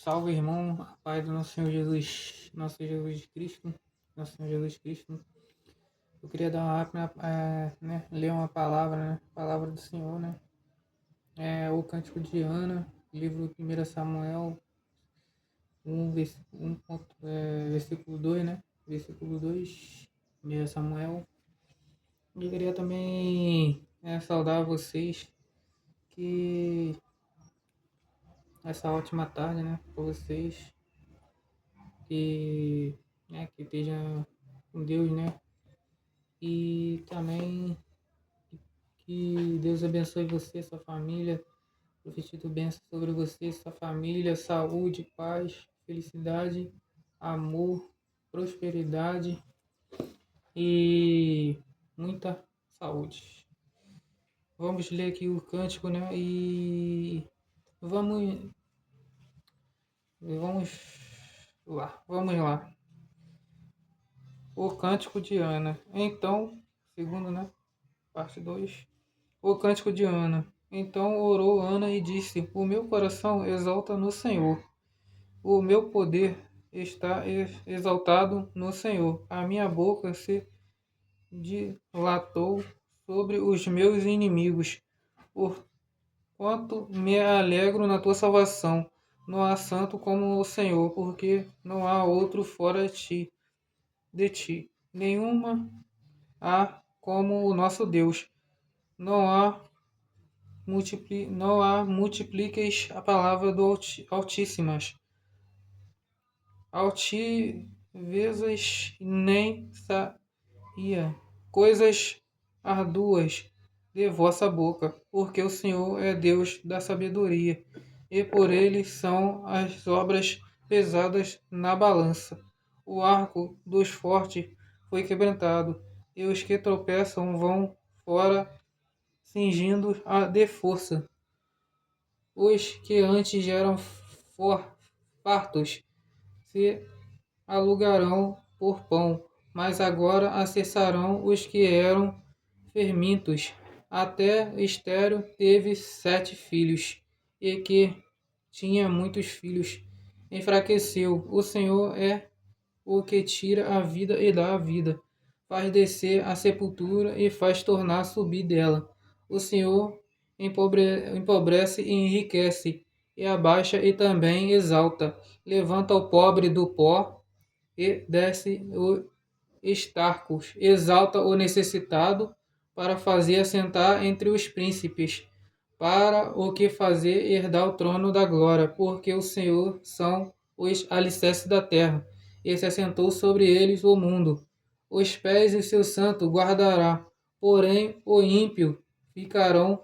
Salve, irmão, a paz do nosso Senhor Jesus, nosso Jesus Cristo, nosso Senhor Jesus Cristo. Eu queria dar uma rápida, ler uma palavra, né? Palavra do Senhor, né? O Cântico de Ana, livro 1 Samuel 1, versículo 2, né? Versículo 2, 1 Samuel. E eu queria também saudar vocês que essa ótima tarde, né? Para vocês que esteja com Deus, né? E também que Deus abençoe você, sua família, profetizo bênção sobre você, sua família, saúde, paz, felicidade, amor, prosperidade e muita saúde. Vamos ler aqui o cântico, né? E vamos, vamos vamos lá. O cântico de Ana. Então, segundo, né? Parte 2. O cântico de Ana. Então orou Ana e disse: O meu coração exalta no Senhor. O meu poder está exaltado no Senhor. A minha boca se dilatou sobre os meus inimigos. Porquanto me alegro na tua salvação. Não há santo como o Senhor, porque não há outro fora de ti. Nenhuma há como o nosso Deus. Não há multipliqueis a palavra do Altíssimas. Altivezas nem saia coisas arduas de vossa boca, porque o Senhor é Deus da sabedoria, e por ele são as obras pesadas na balança. O arco dos fortes foi quebrantado, e os que tropeçam vão fora cingindo a de força. Os que antes eram fartos se alugarão por pão, mas agora acessarão os que eram famintos. Até Estéreo teve 7 filhos, e que tinha muitos filhos, enfraqueceu. O Senhor é o que tira a vida e dá a vida, faz descer a sepultura e faz tornar subir dela. O Senhor empobrece e enriquece, e abaixa e também exalta. Levanta o pobre do pó e desce o estarcos, exalta o necessitado para fazer assentar entre os príncipes, para o que fazer herdar o trono da glória, porque o Senhor são os alicerces da terra, e se assentou sobre eles o mundo. Os pés do seu santo guardará, porém o ímpio ficarão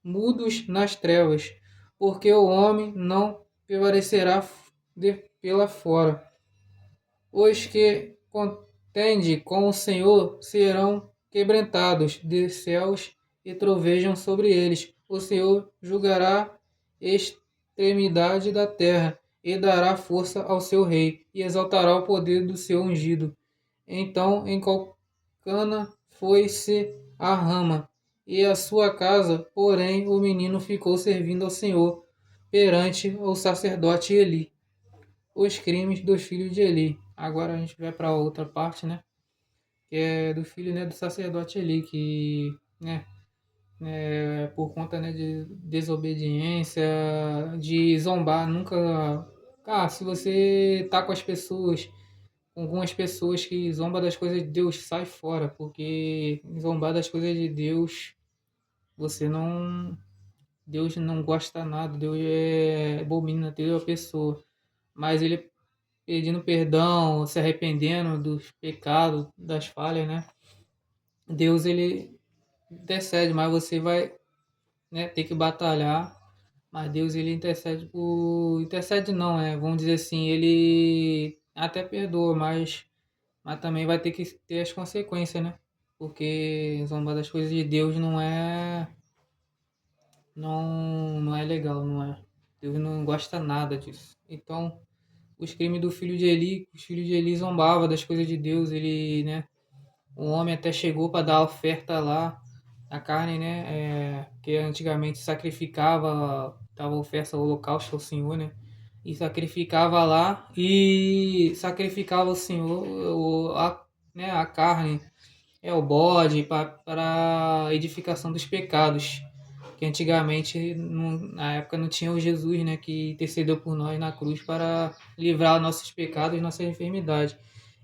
mudos nas trevas, porque o homem não prevalecerá pela fora. Os que contendem com o Senhor serão quebrantados de céus e trovejam sobre eles. O Senhor julgará a extremidade da terra e dará força ao seu rei e exaltará o poder do seu ungido. Então Cana foi-se a rama e a sua casa, porém o menino ficou servindo ao Senhor perante o sacerdote Eli. Os crimes dos filhos de Eli. Agora a gente vai para outra parte, né? Que é do filho, né, do sacerdote Eli, que, né, por conta, né, de desobediência, de zombar, nunca. Ah, se você tá com as pessoas, com algumas pessoas que zombam das coisas de Deus, sai fora, porque zombar das coisas de Deus, você não. Deus não gosta nada, Deus abomina, Deus é a pessoa. Mas ele pedindo perdão, se arrependendo dos pecados, das falhas, né? Deus ele intercede, mas você vai, né, ter que batalhar. Mas Deus ele intercede por intercede não, vamos dizer assim, ele até perdoa, mas também vai ter que ter as consequências, né? Porque zombar das coisas de Deus não é legal, não é. Deus não gosta nada disso. Então, os crimes do filho de Eli, os filhos de Eli zombavam das coisas de Deus, ele, né, o homem até chegou para dar oferta lá, a carne, né, que antigamente sacrificava, dava oferta ao holocausto ao Senhor, né, e sacrificava lá e sacrificava o Senhor né, a carne, o bode para a edificação dos pecados. Que antigamente, na época, não tinha o Jesus, né, que intercedeu por nós na cruz para livrar nossos pecados e nossas enfermidades.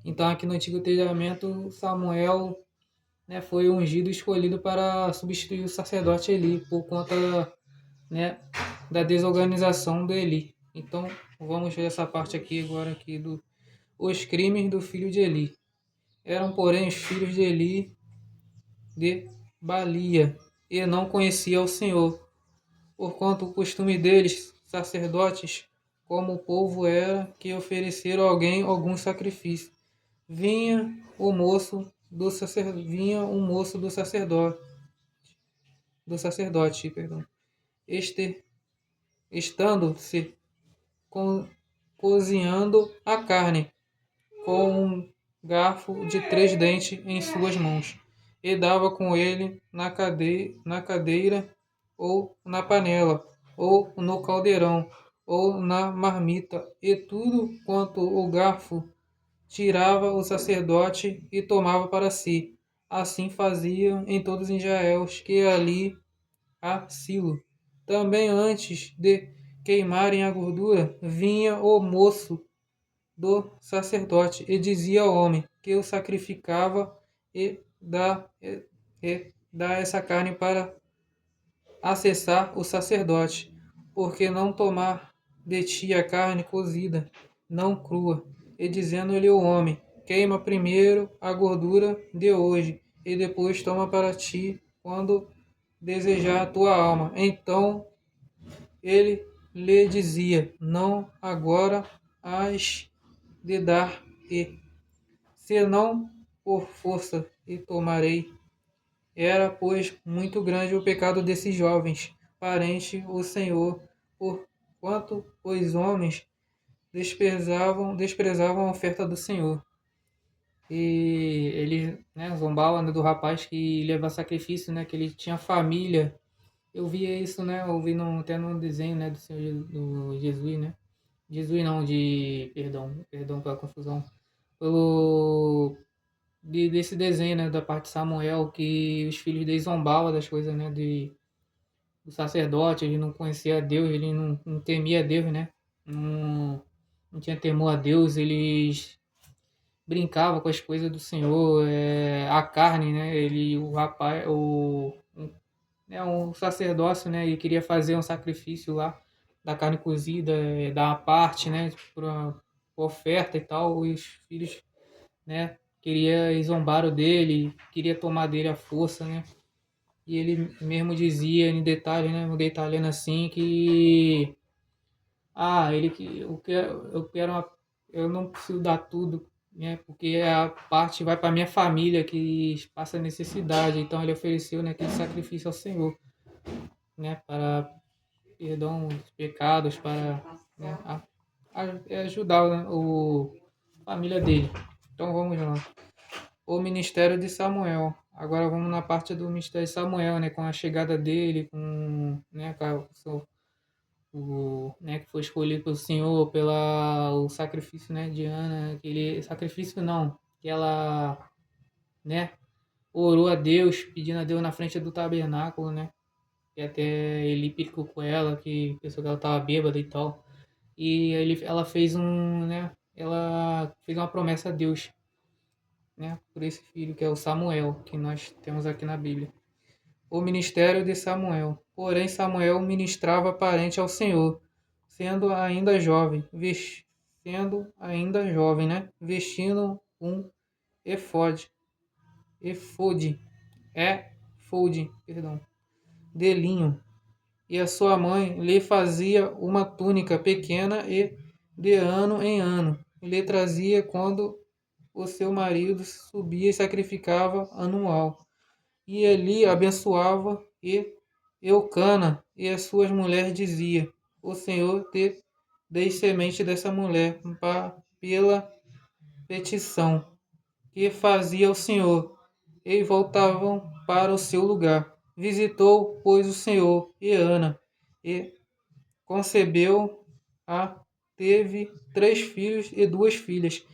Então, aqui no Antigo Testamento, Samuel, né, foi ungido e escolhido para substituir o sacerdote Eli por conta, né, da desorganização do Eli. Então, vamos ver essa parte aqui agora aqui do os crimes do filho de Eli. Eram, porém, os filhos de Eli de Balia e não conhecia o Senhor, porquanto o costume deles, sacerdotes, como o povo era, que ofereceram a alguém algum sacrifício. Vinha um moço do sacerdote, perdão, este, estando-se co- cozinhando a carne com um garfo de 3 dentes em suas mãos, e dava com ele na cadeira, ou na panela, ou no caldeirão, ou na marmita, e tudo quanto o garfo tirava o sacerdote e tomava para si. Assim faziam em todos os Israel que ali a Silo. Também antes de queimarem a gordura, vinha o moço do sacerdote e dizia ao homem que o sacrificava e dá essa carne para acessar o sacerdote, porque não tomar de ti a carne cozida, não crua, e dizendo-lhe o homem: queima primeiro a gordura de hoje, e depois toma para ti quando desejar a tua alma. Então ele lhe dizia: não agora has de dar, e se não por força e tomarei. Era, pois, muito grande o pecado desses jovens, parente o Senhor, porquanto os homens desprezavam a oferta do Senhor. E ele, né, zombava, né, do rapaz que leva sacrifício, né, que ele tinha família. Eu via isso, né, eu vi até no desenho, né, do Senhor do Jesus, né. Jesus não, perdão pela confusão. Desse desenho, né, da parte de Samuel, que os filhos dele zombavam das coisas, né, do sacerdote, ele não conhecia Deus, ele não temia Deus, né, não, não tinha temor a Deus, eles brincavam com as coisas do Senhor, a carne, né, o rapaz, um sacerdócio, né, ele queria fazer um sacrifício lá, da carne cozida, dar uma parte, né, para oferta e tal, os filhos, né? Queria zombar dele, queria tomar dele a força, né? E ele mesmo dizia em detalhe, né? Um detalhando assim que ele que eu não preciso dar tudo, né? Porque a parte vai para minha família que passa necessidade. Então ele ofereceu, né, aquele sacrifício ao Senhor, né? Para perdão dos pecados, para, né, ajudar, né, a família dele. Então vamos lá. O ministério de Samuel. Agora vamos na parte do ministério de Samuel, né, com a chegada dele, com, né, né, que foi escolhido pelo Senhor pela o sacrifício, né, de Ana, aquele sacrifício não, que ela, né, orou a Deus, pedindo a Deus na frente do tabernáculo, né, e até ele picou com ela, que pensou que ela estava bêbada e tal. E ela fez ela fez uma promessa a Deus, né, por esse filho que é o Samuel, que nós temos aqui na Bíblia. O ministério de Samuel. Porém, Samuel ministrava parente ao Senhor, sendo ainda jovem, né, vestindo um efode, efode, perdão, de linho, e a sua mãe lhe fazia uma túnica pequena e de ano em ano lhe trazia quando o seu marido subia e sacrificava anual. E Eli abençoava e Eucana e as suas mulheres dizia: o Senhor te dê semente dessa mulher pela petição que fazia o Senhor, e voltavam para o seu lugar. Visitou, pois, o Senhor e Ana, e concebeu a teve 3 filhos e 2 filhas,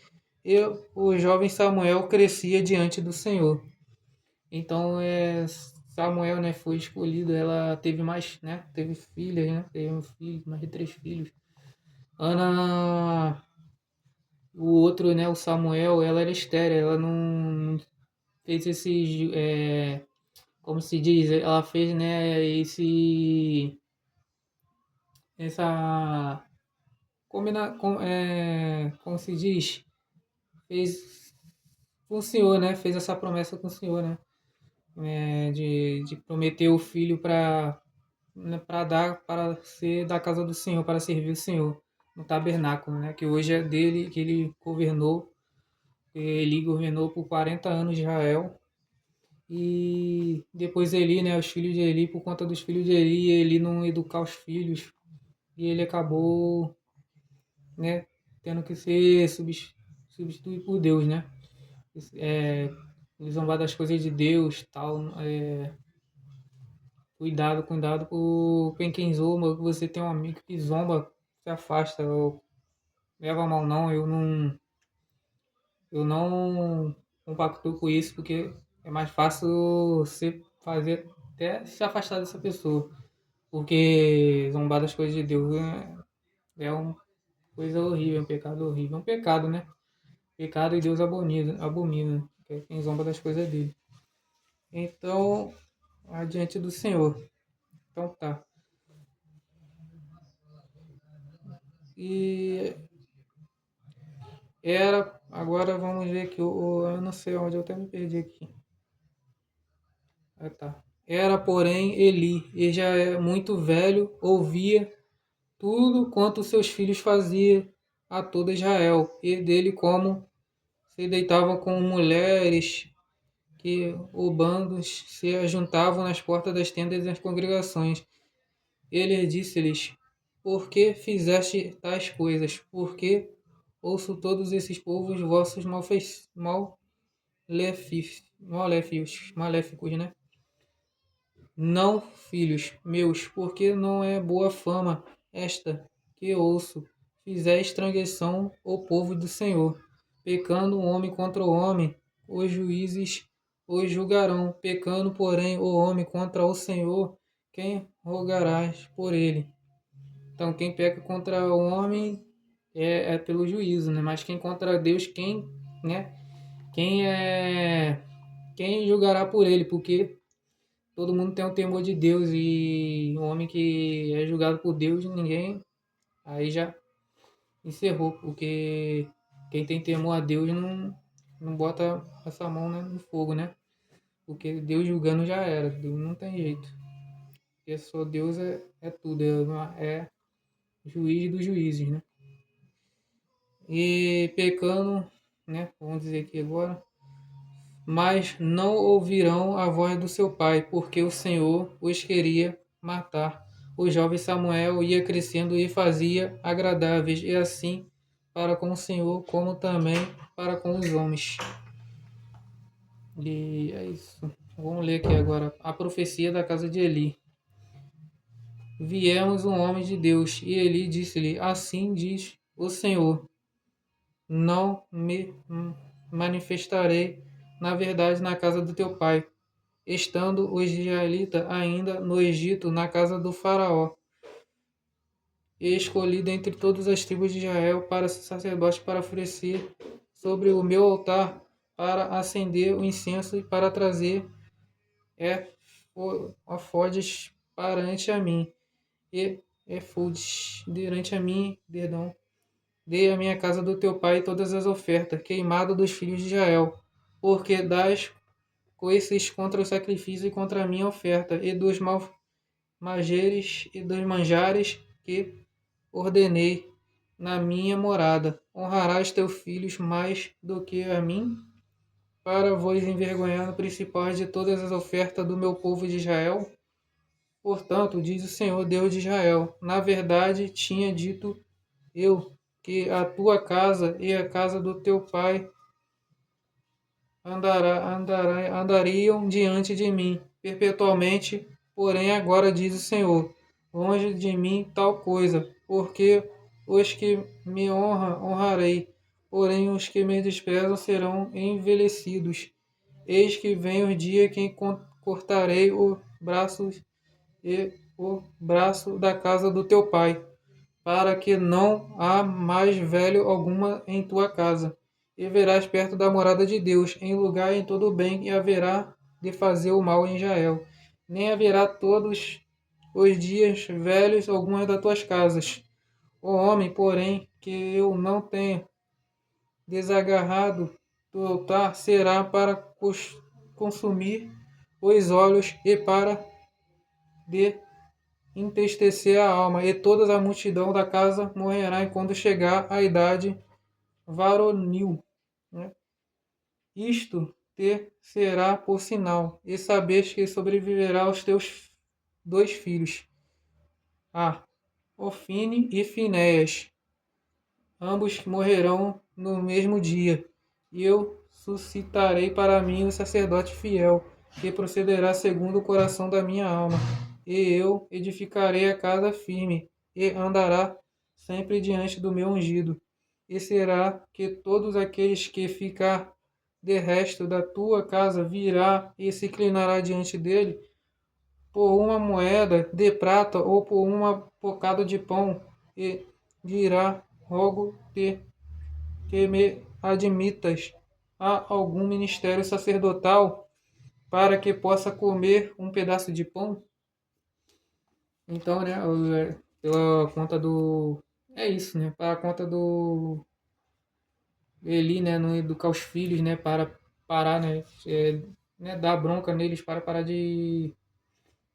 e o jovem Samuel crescia diante do Senhor. Então, Samuel, né, foi escolhido, ela teve mais, né, teve filhas, né, teve um filho, mais de 3 filhos. Ana, o outro, né, o Samuel, ela era estéril, ela não fez esse, como se diz, ela fez, né, essa, como se diz, fez com o Senhor, né, fez essa promessa com o Senhor, né, de prometer o filho para, né, para dar, para ser da casa do Senhor, para servir o Senhor no tabernáculo, né, que hoje é dele, que ele governou por 40 anos de Israel. E depois Eli, né, os filhos de Eli, por conta dos filhos de Eli, ele não educar os filhos, e ele acabou, né, tendo que ser substituído por Deus, né, é, zombar das coisas de Deus, tal, cuidado com quem zomba, que você tem um amigo que zomba, se afasta, ou leva a mal não, eu não compacto com isso, porque é mais fácil você fazer até se afastar dessa pessoa. Porque zombar das coisas de Deus é uma coisa horrível, é um pecado horrível. É um pecado, né? Pecado e Deus abomina, né? Que é quem zomba das coisas dele. Então, adiante do Senhor. Então tá. E agora vamos ver aqui, eu não sei onde, eu até me perdi aqui. Ah, tá. Era, porém, Eli, e já é muito velho, ouvia tudo quanto seus filhos faziam a todo Israel, e dele como se deitavam com mulheres, que o bandos se ajuntavam nas portas das tendas das congregações. Ele disse-lhes: Por que fizeste tais coisas? Por que ouço todos esses povos vossos maléficos, né? Não, filhos meus, porque não é boa fama esta que ouço. Fizeste transgressão o povo do Senhor, pecando o homem contra o homem, os juízes os julgarão, pecando, porém, o homem contra o Senhor, quem rogarás por ele? Então, quem peca contra o homem é pelo juízo, né? Mas quem contra Deus, né? Quem julgará por ele? Porque todo mundo tem um temor de Deus, e um homem que é julgado por Deus, ninguém aí já encerrou, porque quem tem temor a Deus não bota essa mão, né, no fogo, né? Porque Deus julgando já era, Deus não tem jeito. Porque só Deus é tudo, é juiz dos juízes, né? E pecando, né? Vamos dizer aqui agora, mas não ouvirão a voz do seu pai, porque o Senhor os queria matar. O jovem Samuel ia crescendo e fazia agradáveis, e assim para com o Senhor, como também para com os homens. E é isso. Vamos ler aqui agora a profecia da casa de Eli. Viemos um homem de Deus, e Eli disse-lhe: Assim diz o Senhor: Não me manifestarei na verdade na casa do teu pai, estando os israelitas ainda no Egito, na casa do faraó, e escolhi dentre todas as tribos de Israel para ser sacerdote, para oferecer sobre o meu altar, para acender o incenso e para trazer efodes perante a mim, e efodes durante a mim, perdão, dei à minha casa do teu pai todas as ofertas, queimada dos filhos de Israel, porque das coices contra o sacrifício e contra a minha oferta, e dos mageres e dos manjares que ordenei na minha morada. Honrarás teus filhos mais do que a mim, para vos envergonhar no principal de todas as ofertas do meu povo de Israel? Portanto, diz o Senhor Deus de Israel: Na verdade, tinha dito eu que a tua casa e a casa do teu pai andariam diante de mim perpetuamente, porém agora diz o Senhor: longe de mim tal coisa, porque Os que me honram, honrarei, porém os que me desprezam serão envelhecidos. Eis que vem o dia que cortarei o braço e o braço da casa do teu pai, para que não há mais velho alguma em tua casa. E verás perto da morada de Deus, em lugar em todo o bem, e haverá de fazer o mal em Israel. Nem haverá todos os dias velhos algumas das tuas casas. O homem, porém, que eu não tenha desagarrado do altar, será para consumir os olhos e para de entristecer a alma, e toda a multidão da casa morrerá quando chegar a idade varonil, né? Isto te será por sinal, e sabes que sobreviverá aos teus dois filhos, a Ofine e Finéias, ambos morrerão no mesmo dia, e eu suscitarei para mim o sacerdote fiel, que procederá segundo o coração da minha alma, e eu edificarei a casa firme, e andará sempre diante do meu ungido. E será que todos aqueles que ficar de resto da tua casa virá e se inclinará diante dele, por uma moeda de prata ou por uma bocado de pão, e dirá: rogo-te que me admitas a algum ministério sacerdotal para que possa comer um pedaço de pão. Então, né, pela conta do... É isso, né? Para a conta do Eli, né, não educar os filhos, né, para parar, né, dar bronca neles para parar de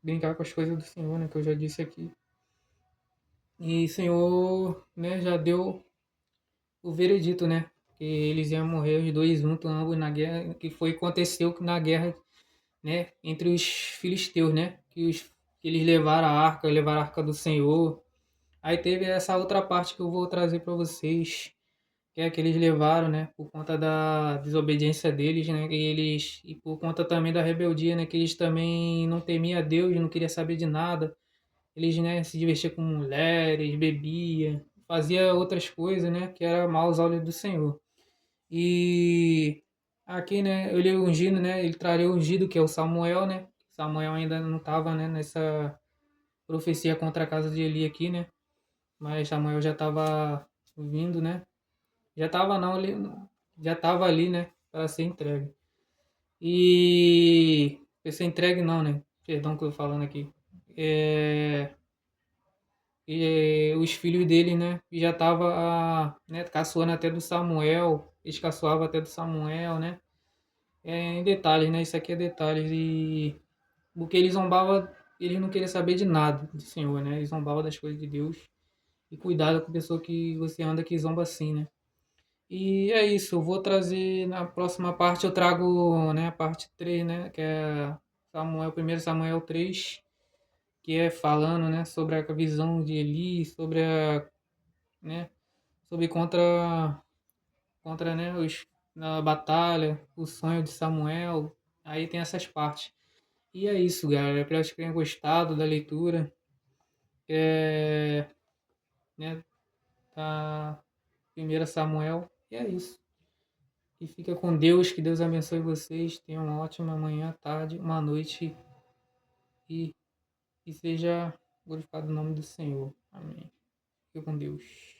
brincar com as coisas do Senhor, né, que eu já disse aqui. E o Senhor, né, já deu o veredito, né, que eles iam morrer os dois juntos, ambos na guerra, que foi aconteceu na guerra, né, entre os filisteus, né, que eles levaram a arca do Senhor. Aí teve essa outra parte que eu vou trazer para vocês, que é que eles levaram, né, por conta da desobediência deles, né, e por conta também da rebeldia, né, que eles também não temiam a Deus, não queria saber de nada. Eles, né, se divertiam com mulheres, bebia, fazia outras coisas, né, que era mal aos olhos do Senhor. E aqui, né, ele ungindo, né, ele traria o ungido, que é o Samuel, né? Samuel ainda não estava, né, nessa profecia contra a casa de Eli aqui, né? Mas Samuel já estava vindo, né? Já estava não, ele já estava ali, né, para ser entregue. E para ser entregue não, né? Perdão que eu tô falando aqui. É, os filhos dele, né, já tava, né, caçoando até do Samuel, eles caçoavam até do Samuel, né? Em detalhes, né? Isso aqui é detalhes. E porque ele zombava, ele não queria saber de nada do Senhor, né? Ele zombava das coisas de Deus. E cuidado com a pessoa que você anda que zomba assim, né? E é isso, eu vou trazer na próxima parte, eu trago, né, a parte 3, né, que é Samuel, 1 Samuel 3, que é falando, né, sobre a visão de Eli, sobre né, sobre contra, né, na batalha, o sonho de Samuel. Aí tem essas partes. E é isso, galera. Espero que tenham gostado da leitura. É, né, da 1 Samuel. E é isso. E fica com Deus. Que Deus abençoe vocês. Tenham uma ótima manhã, tarde, uma noite. E, e seja glorificado o nome do Senhor. Amém. Fica com Deus.